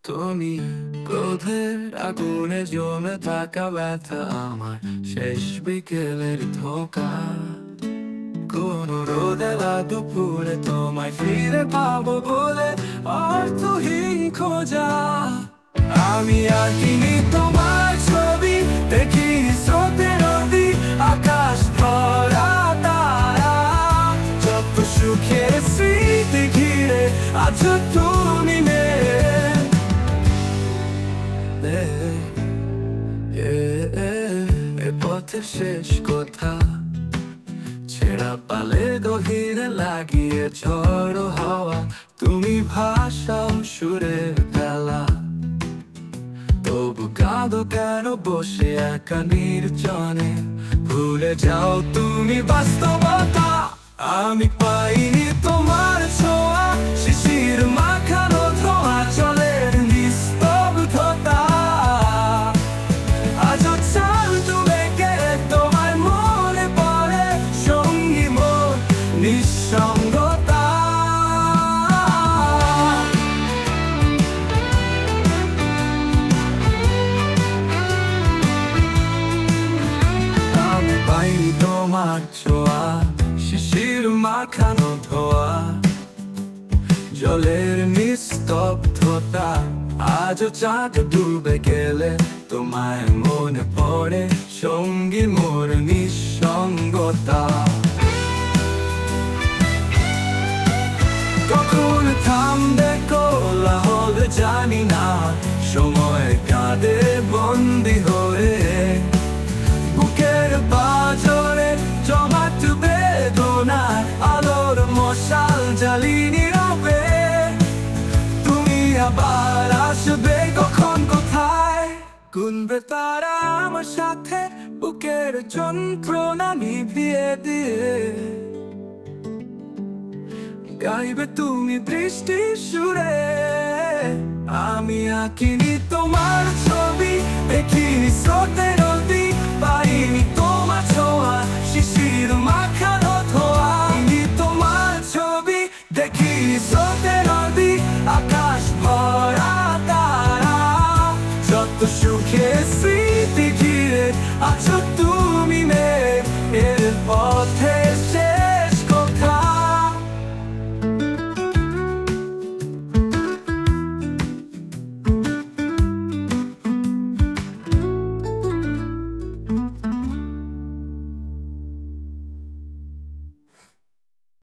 তুমি ক্রোধের আগুনে জমে থাকা ব্যথা আমার শেষ বিকেলের ধোঁকা। কোন রোদেলা দুপুরে তোমায় ফিরে পাবো বলে অর্থহীন খোঁজা। আমি আঁকিনি তোমার ছবি, দেখি স্রোতে নদী, আকাশ ভরা তারা, যত সুখের স্মৃতি ঘিরে আছো তুমি নেই। এ পথের শেষ কথা, ছেঁড়া পালে গভীরে লাগিয়ে ঝড়ো হাওয়া, তুমি ভাষাও সুরের বেলা। তবু কাঁদো কেন বসে একা নির্জনে, ভুলে যাও তুমি বাস্তবতা। আমি পাইনি তোমার ছোঁয়া, শিশির মাখানো ধোঁয়া জলের নিস্তব্ধতা। আজও চাল তুমি গেলে তোমার মনে পড়ে সঙ্গী মোর নিঃসঙ্গতা। আমি পাইনি তোমার ছোঁয়া, শিশির মাখানো ধোঁয়া জলের নিস্তব্ধতা। আজও চাঁদ ডুবে গেলে তোমায় মনে পড়ে সঙ্গী মোর নিঃসঙ্গতা। কখন থামবে কোলাহল জানি না, সময় কাঁদে বন্দি হয়ে। বুকের পাঁজরে জমাট বেদনায় আলোর মশাল জ্বালিয়ে নীরবে। তুমি আবার আসবে কখন কোথায়, গুনবে তারা আমার সাথে বুকের যন্ত্রণা নিভিয়ে দিয়ে। গাইবে তুমি বৃষ্টির সুরে, আমি আঁকিনি তোমার ছবি, দেখিনি স্রোতে নদী, পাইনি তোমার ছোঁয়া, শিশির মাখানো ধোঁয়া। তোমার ছবি, দেখিনি স্রোতে নদী, আকাশ ভরা